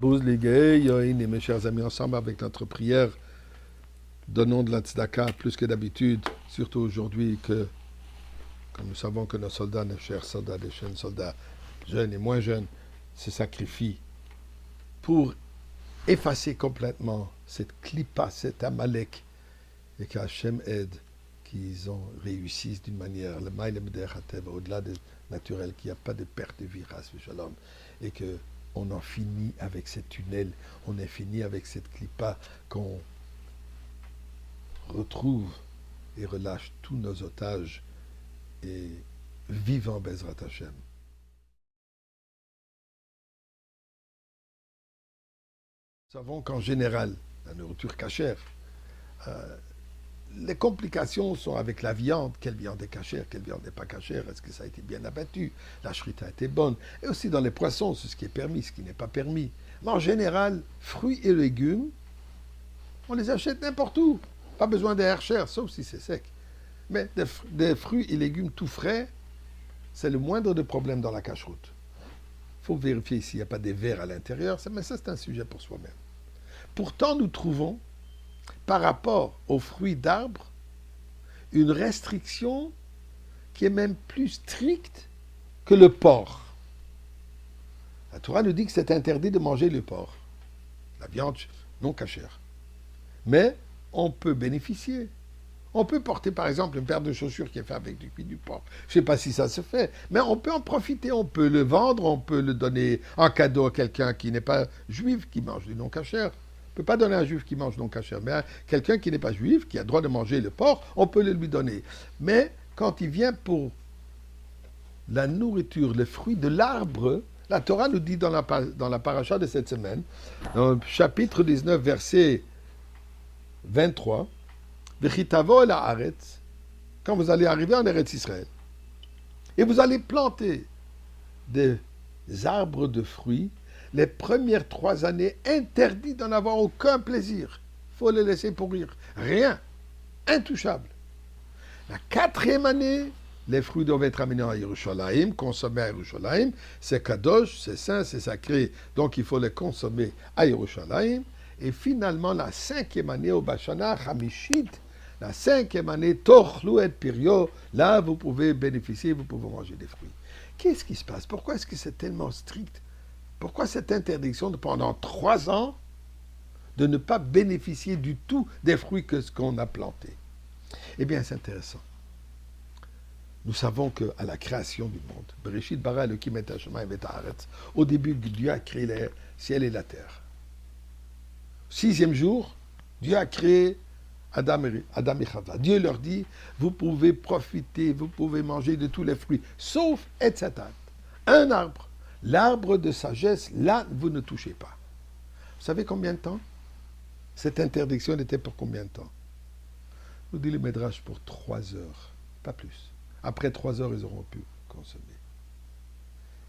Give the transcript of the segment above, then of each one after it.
Bouz Ligay, Yoïn et mes chers amis, ensemble avec notre prière, donnons de la tzedaka plus que d'habitude, surtout aujourd'hui que nous savons que nos soldats, nos chers soldats, des jeunes soldats, jeunes et moins jeunes, se sacrifient pour effacer complètement cette clipa, cet amalek, et qu'Hachem aide, qu'ils ont réussi d'une manière, le maïlem derhatev, au-delà des naturels, qu'il n'y a pas de perte de vie, ras shalom, et que on en finit avec cette tunnel, on en finit avec cette clipa, qu'on retrouve et relâche tous nos otages et vivant Bezrat Hashem. Nous savons qu'en général, la nourriture cachère, euh, les complications sont avec la viande. Quelle viande est cachère, quelle viande n'est pas cachère, est-ce que ça a été bien abattu, la shrita a été bonne. Et aussi dans les poissons, c'est ce qui est permis, ce qui n'est pas permis. Mais en général, fruits et légumes, on les achète n'importe où. Pas besoin des herchers, sauf si c'est sec. Mais des fruits et légumes tout frais, c'est le moindre des problèmes dans la cache-route. Il faut vérifier s'il n'y a pas des vers à l'intérieur, mais ça c'est un sujet pour soi-même. Pourtant, nous trouvons, par rapport aux fruits d'arbres, une restriction qui est même plus stricte que le porc. La Torah nous dit que c'est interdit de manger le porc, la viande non cachère. Mais on peut bénéficier. On peut porter par exemple une paire de chaussures qui est faite avec du cuir du porc. Je ne sais pas si ça se fait, mais on peut en profiter. On peut le vendre, on peut le donner en cadeau à quelqu'un qui n'est pas juif, qui mange du non cachère. On ne peut pas donner à un juif qui mange non cachère, mais à quelqu'un qui n'est pas juif, qui a le droit de manger le porc, on peut le lui donner. Mais quand il vient pour la nourriture, les fruits de l'arbre, la Torah nous dit dans la paracha de cette semaine, dans le chapitre 19, verset 23, Vechitavo el haaretz, quand vous allez arriver en Eretz Israël, et vous allez planter des arbres de fruits, les premières 3 années, interdit d'en avoir aucun plaisir. Il faut les laisser pourrir. Rien. Intouchable. La 4e année, les fruits doivent être amenés à Yerushalayim, consommés à Yerushalayim. C'est kadosh, c'est saint, c'est sacré. Donc il faut les consommer à Yerushalayim. Et finalement, la 5e année, au Bashana Hamishit, la 5e année, Tochlu et Pirio, là, vous pouvez bénéficier, vous pouvez manger des fruits. Qu'est-ce qui se passe? Pourquoi est-ce que c'est tellement strict? Pourquoi cette interdiction de pendant 3 ans de ne pas bénéficier du tout des fruits que ce qu'on a plantés? Eh bien, c'est intéressant. Nous savons qu'à la création du monde, Bereshit bara Elokim et Hashemayim et haaretz, au début, Dieu a créé le ciel et la terre. 6e jour, Dieu a créé Adam et Chava. Dieu leur dit, vous pouvez profiter, vous pouvez manger de tous les fruits, sauf etc. Un arbre, l'arbre de sagesse, là, vous ne touchez pas. Vous savez combien de temps? Cette interdiction était pour combien de temps? Nous dit le Midrash pour 3 heures, pas plus. Après 3 heures, ils auront pu consommer.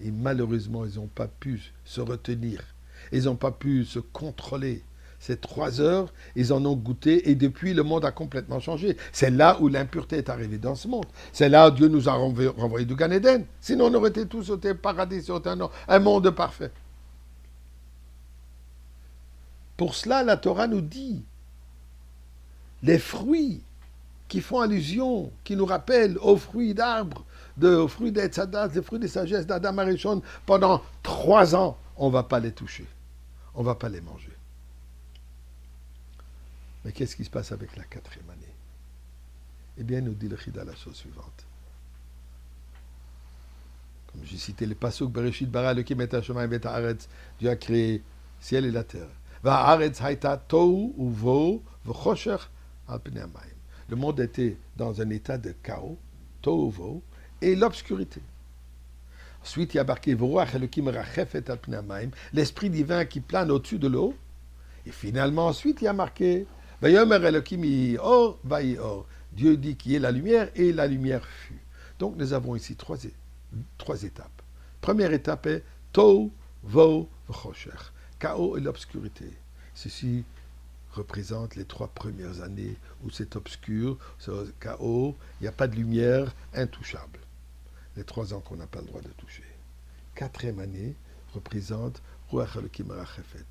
Et malheureusement, ils n'ont pas pu se retenir. Ils n'ont pas pu se contrôler. Ces 3 heures, ils en ont goûté et depuis, le monde a complètement changé. C'est là où l'impureté est arrivée dans ce monde. C'est là où Dieu nous a renvoyé du Gan Eden. Sinon, on aurait été tous au paradis, sur un monde parfait. Pour cela, la Torah nous dit, les fruits qui font allusion, qui nous rappellent aux fruits d'arbres, aux fruits des tzadat, aux fruits de sagesse d'Adam Arishon, pendant 3 ans, on ne va pas les toucher. On ne va pas les manger. Mais qu'est-ce qui se passe avec la 4e année? Eh bien, nous dit le Chida la chose suivante. Comme j'ai cité les pasuk, Bereshit bara Elokim et Hashemayim et haaretz, Dieu a créé ciel et la terre. Va'haaretz haïta tohu uvo v'chosher al pnei hamayim. Le monde était dans un état de chaos, tohu uvo, et l'obscurité. Ensuite, il y a marqué V'ruach Elokim rachefet al pnei hamayim, l'esprit divin qui plane au-dessus de l'eau. Et finalement, ensuite, il y a marqué Vayomer Elokim yi or, vayi or. Dieu dit qu'il y ait la lumière, et la lumière fut. Donc, nous avons ici 3 étapes. Première étape est Tohu, Vo, V'chosher. Chaos et l'obscurité. Ceci représente les 3 premières années où c'est obscur, c'est chaos, il n'y a pas de lumière, intouchable. Les 3 ans qu'on n'a pas le droit de toucher. 4e année représente Ruach Elokim Merachefet,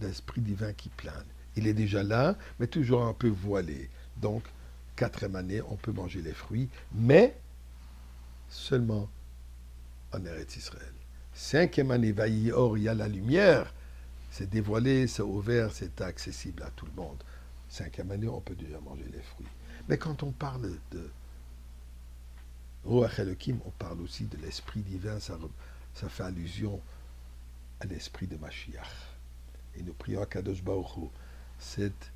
l'esprit divin qui plane. Il est déjà là, mais toujours un peu voilé. Donc, 4e année, on peut manger les fruits, mais seulement en Eretz Israël. 5e année, Vaï Or, il y a la lumière. C'est dévoilé, c'est ouvert, c'est accessible à tout le monde. 5e année, on peut déjà manger les fruits. Mais quand on parle de Ruach Elokim, on parle aussi de l'esprit divin, ça fait allusion à l'esprit de Mashiach. Et nous prions à Kadosh Baruch Hu, cet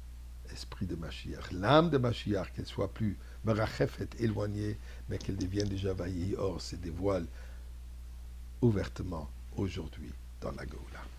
esprit de Mashiach, l'âme de Mashiach, qu'elle soit plus Merachefet, éloignée, mais qu'elle devienne déjà Vaï Or, se dévoile ouvertement aujourd'hui dans la Géoula.